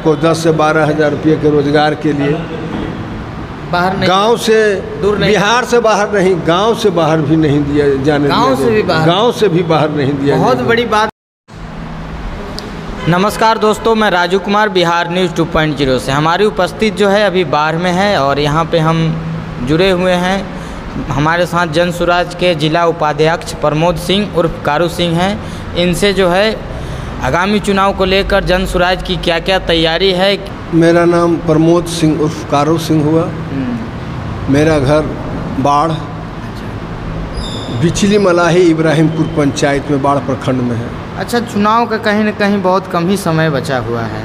आपको 10 से 12 हज़ार रुपये के रोज़गार के लिए बाहर नहीं, गांव से दूर नहीं, बिहार से बाहर नहीं, गांव से बाहर भी नहीं दिया जाने, गांव से भी बाहर, गांव से भी बाहर नहीं दिया। बहुत बड़ी बात। नमस्कार दोस्तों, मैं राजू कुमार, बिहार न्यूज़ 2.0 से। हमारी उपस्थित जो है अभी बाढ़ में है और यहाँ पे हम जुड़े हुए हैं। हमारे साथ जन सुराज के जिला उपाध्यक्ष प्रमोद सिंह उर्फ कारू सिंह हैं। इनसे जो है आगामी चुनाव को लेकर जन सुराज की क्या क्या तैयारी है। मेरा नाम प्रमोद सिंह उर्फ कारू सिंह हुआ। मेरा घर बाढ़ बिचली मलाही इब्राहिमपुर पंचायत में बाढ़ प्रखंड में है। अच्छा, चुनाव का कहीं न कहीं बहुत कम ही समय बचा हुआ है।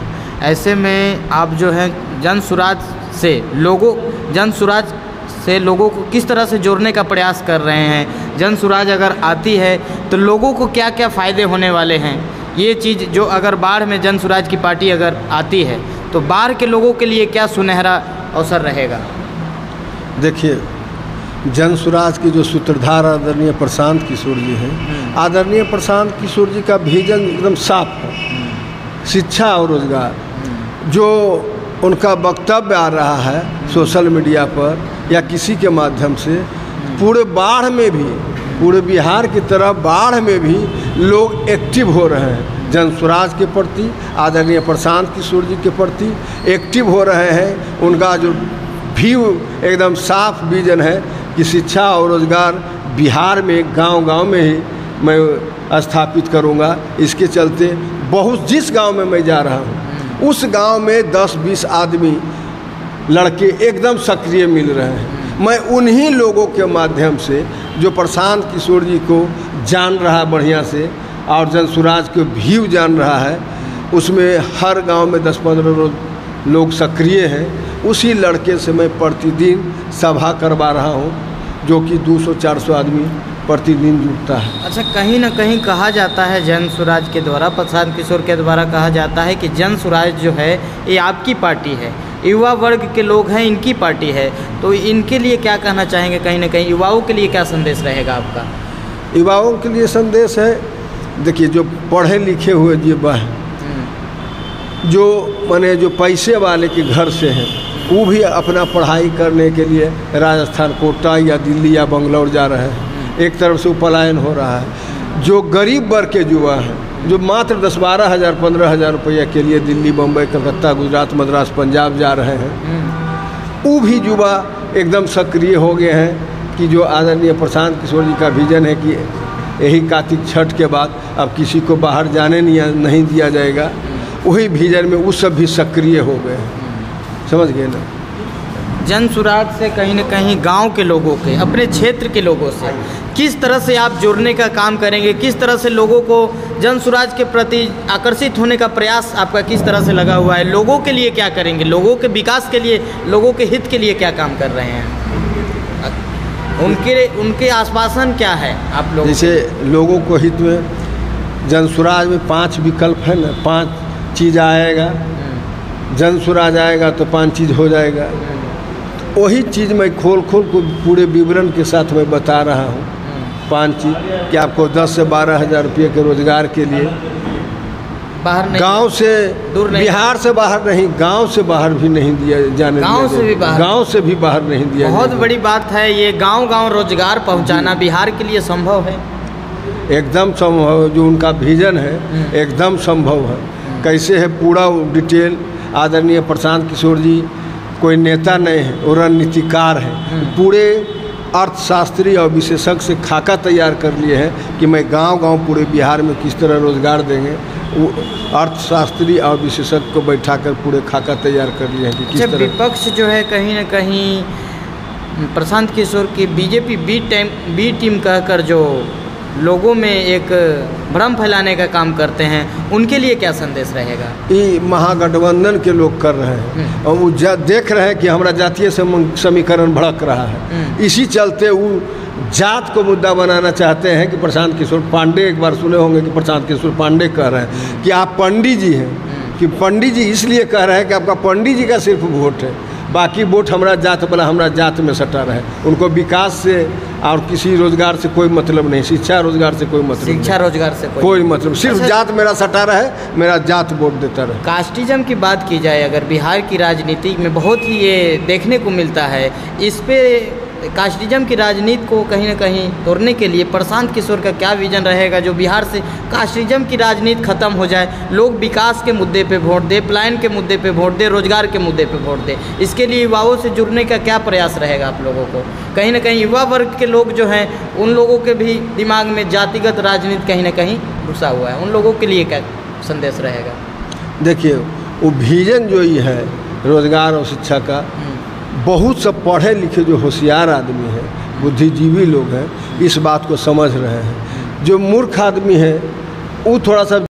ऐसे में आप जो है जन सुराज से लोगों को किस तरह से जोड़ने का प्रयास कर रहे हैं। जन सुराज अगर आती है तो लोगों को क्या क्या फ़ायदे होने वाले हैं, ये चीज़ जो अगर बाढ़ में जन सुराज की पार्टी अगर आती है तो बाढ़ के लोगों के लिए क्या सुनहरा अवसर रहेगा। देखिए, जन सुराज के जो सूत्रधार आदरणीय प्रशांत किशोर जी हैं, आदरणीय प्रशांत किशोर जी का विजन एकदम साफ है। शिक्षा और रोजगार जो उनका वक्तव्य आ रहा है सोशल मीडिया पर या किसी के माध्यम से, पूरे बाढ़ में भी, पूरे बिहार की तरफ बाढ़ में भी लोग एक्टिव हो रहे हैं। जन सुराज के प्रति, आदरणीय प्रशांत किशोर जी के प्रति एक्टिव हो रहे हैं। उनका जो व्यू एकदम साफ विजन है कि शिक्षा और रोज़गार बिहार में गांव-गांव में ही मैं स्थापित करूंगा। इसके चलते जिस गांव में मैं जा रहा हूं उस गांव में 10-20 आदमी लड़के एकदम सक्रिय मिल रहे हैं। मैं उन्हीं लोगों के माध्यम से जो प्रशांत किशोर जी को जान रहा है बढ़िया से और जन सुराज के व्यू जान रहा है, उसमें हर गांव में 10-15 लोग सक्रिय हैं। उसी लड़के से मैं प्रतिदिन सभा करवा रहा हूं, जो कि 200-400 आदमी प्रतिदिन जुटता है। अच्छा, कहीं ना कहीं कहा जाता है जन सुराज के द्वारा, प्रशांत किशोर के द्वारा कहा जाता है कि जन सुराज जो है ये आपकी पार्टी है, युवा वर्ग के लोग हैं, इनकी पार्टी है। तो इनके लिए क्या कहना चाहेंगे, कहीं ना कहीं युवाओं के लिए क्या संदेश रहेगा आपका। युवाओं के लिए संदेश है, देखिए, जो पढ़े लिखे हुए युवा हैं, जो माने जो पैसे वाले के घर से हैं, वो भी अपना पढ़ाई करने के लिए राजस्थान, कोटा या दिल्ली या बंगलौर जा रहे हैं। एक तरफ से पलायन हो रहा है। जो गरीब वर्ग के युवा हैं, जो मात्र 10-12 हज़ार 15 हज़ार रुपये के लिए दिल्ली, बम्बई, कलकत्ता, गुजरात, मद्रास, पंजाब जा रहे हैं, वो भी युवा एकदम सक्रिय हो गए हैं कि जो आदरणीय प्रशांत किशोर जी का विजन है कि यही कार्तिक छठ के बाद अब किसी को बाहर जाने नहीं दिया जाएगा, वही विजन में वो सब भी सक्रिय हो गए हैं। समझ गए ना। जन सुराज से कहीं ना कहीं गांव के लोगों के, अपने क्षेत्र के लोगों से किस तरह से आप जोड़ने का काम करेंगे, किस तरह से लोगों को जन सुराज के प्रति आकर्षित होने का प्रयास आपका किस तरह से लगा हुआ है, लोगों के लिए क्या करेंगे, लोगों के विकास के लिए, लोगों के हित के लिए क्या काम कर रहे हैं, उनके आश्वासन क्या है आप लोग। जैसे लोगों को हित में जन सुराज में 5 विकल्प है ना, 5 चीज़ आएगा। जन सुराज आएगा तो 5 चीज़ हो जाएगा। वही चीज़ मैं खोल को पूरे विवरण के साथ मैं बता रहा हूँ। 5 चीज़ कि आपको 10 से 12 हज़ार रुपये के रोज़गार के लिए बाहर नहीं, गांव से दूर नहीं, बिहार से बाहर नहीं, गांव से बाहर भी नहीं दिया जाने, गांव से भी बाहर नहीं दिया। बहुत बड़ी बात है ये, गांव-गांव रोजगार पहुंचाना बिहार के लिए संभव है, एकदम संभव है। जो उनका विजन है एकदम संभव है। कैसे है पूरा डिटेल आदरणीय प्रशांत किशोर जी कोई नेता नहीं है, वो रणनीतिकार है। पूरे अर्थशास्त्री और विशेषज्ञ से खाका तैयार कर लिए हैं कि मैं गांव-गांव पूरे बिहार में किस तरह रोजगार देंगे। वो अर्थशास्त्री और विशेषज्ञ को बैठाकर पूरे खाका तैयार कर लिए हैं कि किस तरह। विपक्ष जो है कहीं ना कहीं प्रशांत किशोर की बीजेपी बी टीम कहकर जो लोगों में एक भ्रम फैलाने का काम करते हैं, उनके लिए क्या संदेश रहेगा। ये महागठबंधन के लोग कर रहे हैं और वो देख रहे हैं कि हमारा जातीय समीकरण भड़क रहा है। इसी चलते वो जात को मुद्दा बनाना चाहते हैं कि प्रशांत किशोर पांडे, एक बार सुने होंगे कि प्रशांत किशोर पांडे कह रहे हैं कि आप पंडित जी हैं, कि पंडित जी इसलिए कह रहे हैं कि आपका पंडित जी का सिर्फ वोट है, बाकी वोट हमारा जात वाला हमारा जात में सटा रहे। उनको विकास से और किसी रोजगार से कोई मतलब नहीं, शिक्षा रोजगार से कोई मतलब शिक्षा रोजगार से कोई मतलब, सिर्फ अच्छा, जात मेरा सटा रहे, मेरा जात वोट देता रहे। कास्टिज्म की बात की जाए अगर बिहार की राजनीति में बहुत ही ये देखने को मिलता है। इस पे कास्टिज्म की राजनीति को कहीं ना कहीं तोड़ने के लिए प्रशांत किशोर का क्या विजन रहेगा जो बिहार से कास्टिज्म की राजनीति खत्म हो जाए, लोग विकास के मुद्दे पे वोट दे, पलायन के मुद्दे पे वोट दे, रोजगार के मुद्दे पे वोट दे। इसके लिए युवाओं से जुड़ने का क्या प्रयास रहेगा आप लोगों को? कहीं ना कहीं युवा वर्ग के लोग जो हैं उन लोगों के भी दिमाग में जातिगत राजनीति कहीं ना कहीं घुसा हुआ है, उन लोगों के लिए क्या संदेश रहेगा? देखिए, वो विजन जो ही है रोजगार और शिक्षा का, बहुत सब पढ़े लिखे जो होशियार आदमी हैं, बुद्धिजीवी लोग हैं, इस बात को समझ रहे हैं। जो मूर्ख आदमी है वो थोड़ा सा